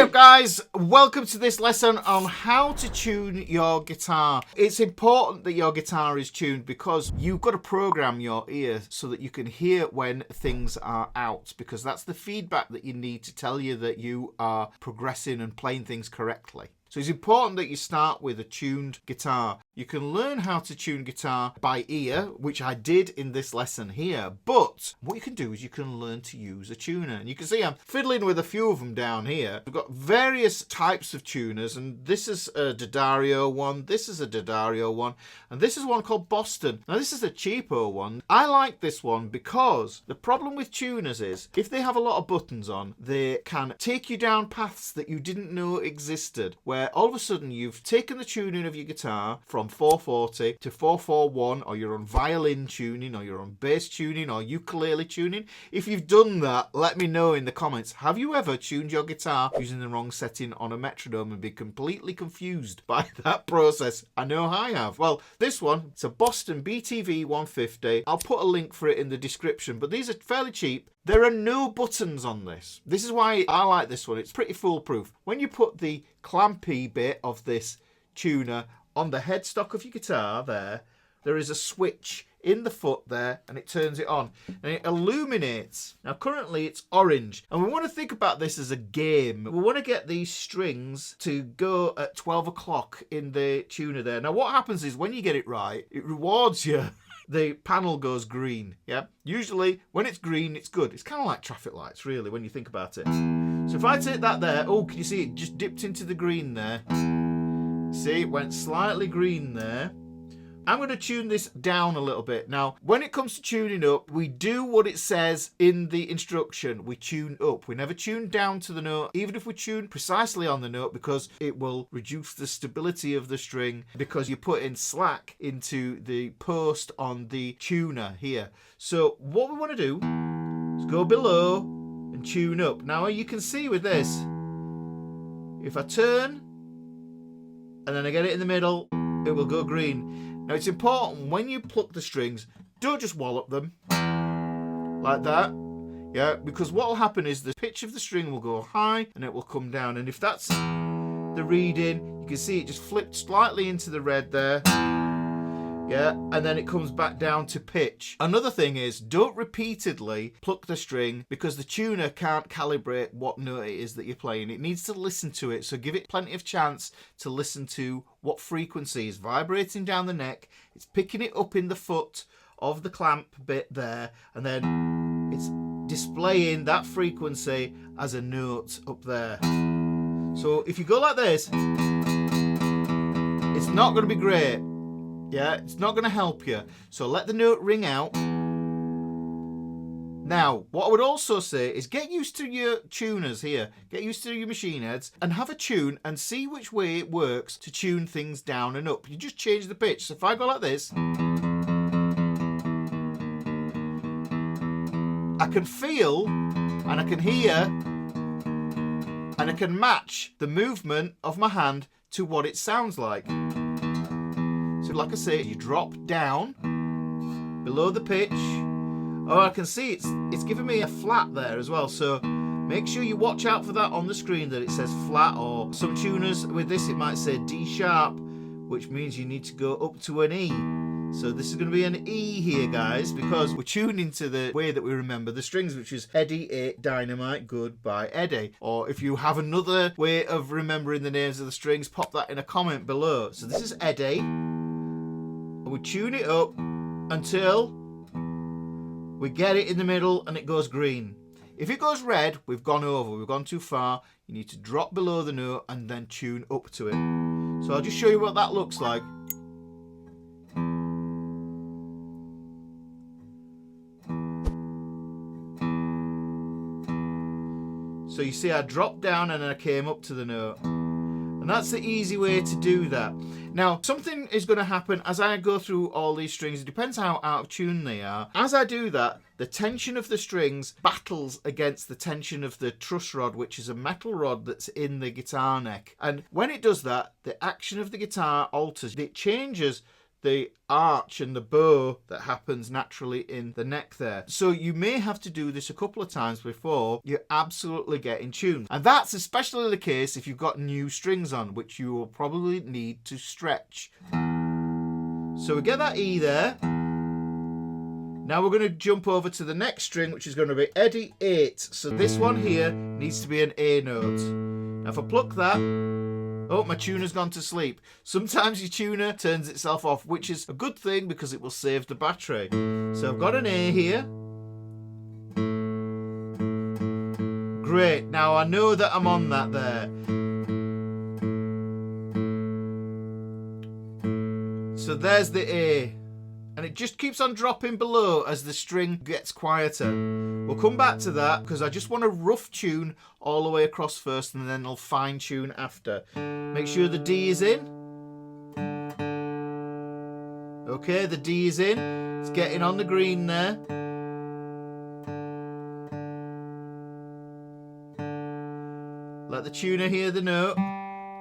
up guys, welcome to this lesson on how to tune your guitar. It's important that your guitar is tuned because you've got to program your ear so that you can hear when things are out, because that's the feedback that you need to tell you that you are progressing and playing things correctly. So it's important that you start with a tuned guitar. You can learn how to tune guitar by ear, which I did in this lesson here. But what you can do is you can learn to use a tuner. And you can see I'm fiddling with a few of them down here. We've got various types of tuners, and this is a D'Addario one, this is a D'Addario one, and this is one called Boston. Now this is a cheapo one. I like this one because the problem with tuners is if they have a lot of buttons on, they can take you down paths that you didn't know existed, where all of a sudden you've taken the tuning of your guitar from 440 to 441, or you're on violin tuning, or you're on bass tuning, or ukulele tuning. If you've done that, let me know in the comments. Have you ever tuned your guitar using the wrong setting on a metronome and been completely confused by that process? I know I have. Well, this one, it's a Boston BTV 150. I'll put a link for it in the description, but these are fairly cheap. There are no buttons on this. This is why I like this one. It's pretty foolproof. When you put the clampy bit of this tuner on the headstock of your guitar there is a switch in the foot there, and it turns it on and it illuminates. Now currently it's orange, and we want to think about this as a game. We want to get these strings to go at 12 o'clock in the tuner there. Now what happens is when you get it right, it rewards you. The panel goes green, yeah? Usually when it's green, it's good. It's kind of like traffic lights, really, when you think about it. So if I take that there, oh, can you see it just dipped into the green there? See, it went slightly green there. I'm going to tune this down a little bit. Now, when it comes to tuning up, we do what it says in the instruction. We tune up. We never tune down to the note, even if we tune precisely on the note, because it will reduce the stability of the string, because you put in slack into the post on the tuner here. So what we want to do is go below and tune up. Now, you can see with this, if I turn and then I get it in the middle, it will go green. Now it's important when you pluck the strings, don't just wallop them like that, yeah, because what will happen is the pitch of the string will go high and it will come down, and if that's the reading, you can see it just flipped slightly into the red there, yeah, and then it comes back down to pitch. Another thing is, don't repeatedly pluck the string, because the tuner can't calibrate what note it is that you're playing. It needs to listen to it, so give it plenty of chance to listen to what frequency is vibrating down the neck. It's picking it up in the foot of the clamp bit there, and then it's displaying that frequency as a note up there. So if you go like this, it's not going to be great. Yeah, it's not going to help you. So let the note ring out. Now, what I would also say is get used to your tuners here. Get used to your machine heads and have a tune and see which way it works to tune things down and up. You just change the pitch. So if I go like this, I can feel and I can hear and I can match the movement of my hand to what it sounds like. So like I say, you drop down below the pitch. Oh, I can see it's giving me a flat there as well. So make sure you watch out for that on the screen, that it says flat, or some tuners with this, it might say D sharp, which means you need to go up to an E. So this is going to be an E here, guys, because we're tuning to the way that we remember the strings, which is Eddie 8 Dynamite Good by Eddie. Or if you have another way of remembering the names of the strings, pop that in a comment below. So this is Eddie. We tune it up until we get it in the middle and it goes green. If it goes red, we've gone over, we've gone too far. You need to drop below the note and then tune up to it. So I'll just show you what that looks like. So you see I dropped down and then I came up to the note. And that's the easy way to do that. Now, something is going to happen as I go through all these strings. It depends how out of tune they are. As I do that, the tension of the strings battles against the tension of the truss rod, which is a metal rod that's in the guitar neck. And when it does that, the action of the guitar alters. It changes the arch and the bow that happens naturally in the neck there. So you may have to do this a couple of times before you absolutely get in tune. And that's especially the case if you've got new strings on, which you will probably need to stretch. So we get that E there. Now we're going to jump over to the next string, which is going to be Eddie 8. So this one here needs to be an A note. Now if I pluck that, oh, my tuner's gone to sleep. Sometimes your tuner turns itself off, which is a good thing because it will save the battery. So I've got an A here. Great. Now I know that I'm on that there. So there's the A. And it just keeps on dropping below as the string gets quieter. We'll come back to that because I just want to rough tune all the way across first and then I'll fine tune after. Make sure the D is in. Okay, the D is in. It's getting on the green there. Let the tuner hear the note.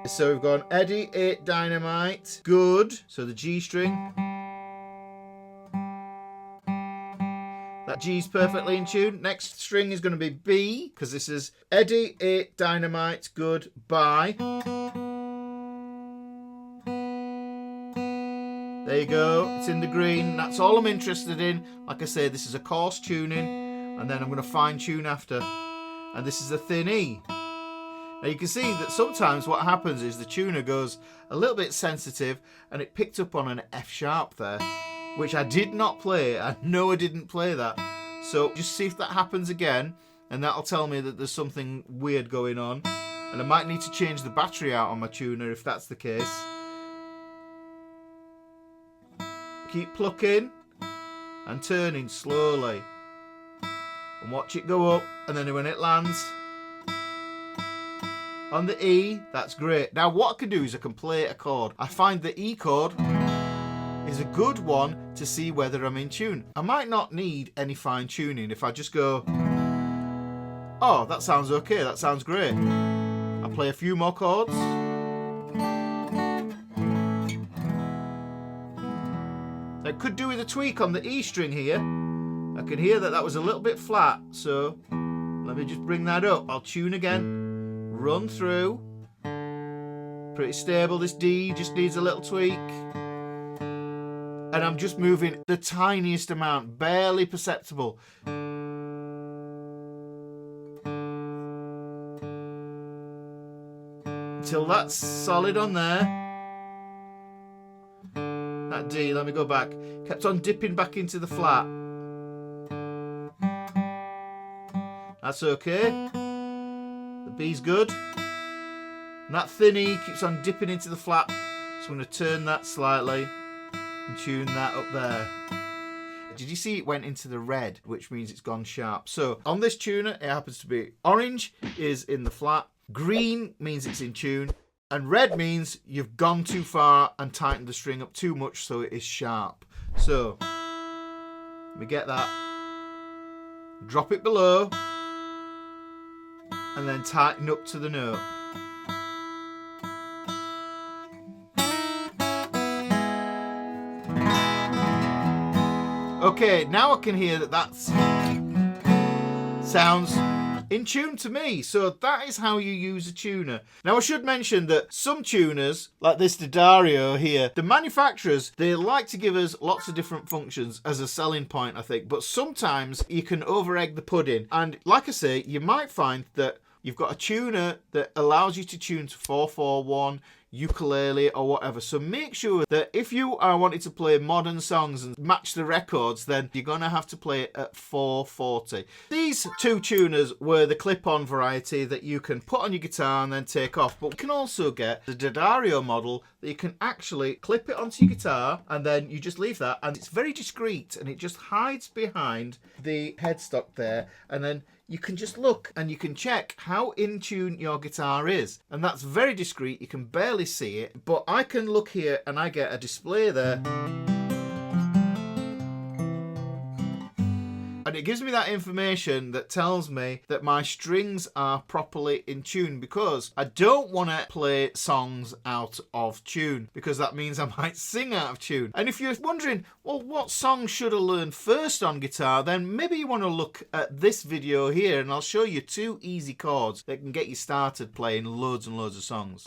So we've gone Eddie 8 Dynamite. Good. So the G string. That G's perfectly in tune. Next string is going to be B, because this is Eddie 8 Dynamite, good, bye. There you go, it's in the green. That's all I'm interested in. Like I say, this is a coarse tuning, and then I'm going to fine tune after. And this is a thin E. Now you can see that sometimes what happens is the tuner goes a little bit sensitive, and it picked up on an F sharp there, which I did not play. I know I didn't play that. So just see if that happens again, and that'll tell me that there's something weird going on. And I might need to change the battery out on my tuner if that's the case. Keep plucking and turning slowly. And watch it go up, and then when it lands on the E, that's great. Now what I can do is I can play a chord. I find the E chord is a good one to see whether I'm in tune. I might not need any fine tuning if I just go, oh, that sounds okay, that sounds great. I play a few more chords. I could do with a tweak on the E string here. I can hear that that was a little bit flat, so let me just bring that up. I'll tune again, run through. Pretty stable, this D just needs a little tweak. And I'm just moving the tiniest amount, barely perceptible. Until that's solid on there. That D, let me go back. Kept on dipping back into the flat. That's okay. The B's good. And that thin E keeps on dipping into the flat. So I'm going to turn that slightly and tune that up there. Did you see it went into the red, which means it's gone sharp? So on this tuner, it happens to be orange is in the flat, green means it's in tune, and red means you've gone too far and tightened the string up too much, so it is sharp. So let me get that, drop it below, and then tighten up to the note. Okay, now I can hear that that's sounds in tune to me. So that is how you use a tuner. Now I should mention that some tuners, like this D'Addario here, the manufacturers, they like to give us lots of different functions as a selling point, I think. But sometimes you can over-egg the pudding. And like I say, you might find that you've got a tuner that allows you to tune to 4/4/1, ukulele or whatever. So make sure that if you are wanting to play modern songs and match the records, then you're going to have to play it at 440. These two tuners were the clip-on variety that you can put on your guitar and then take off. But you can also get the D'Addario model that you can actually clip it onto your guitar and then you just leave that, and it's very discreet and it just hides behind the headstock there, and then you can just look and you can check how in tune your guitar is. And that's very discreet, you can barely see it, but I can look here and I get a display there. And And it gives me that information that tells me that my strings are properly in tune, because I don't want to play songs out of tune, because that means I might sing out of tune. And if you're wondering, well, what song should I learn first on guitar, then maybe you want to look at this video here, and I'll show you 2 easy chords that can get you started playing loads and loads of songs.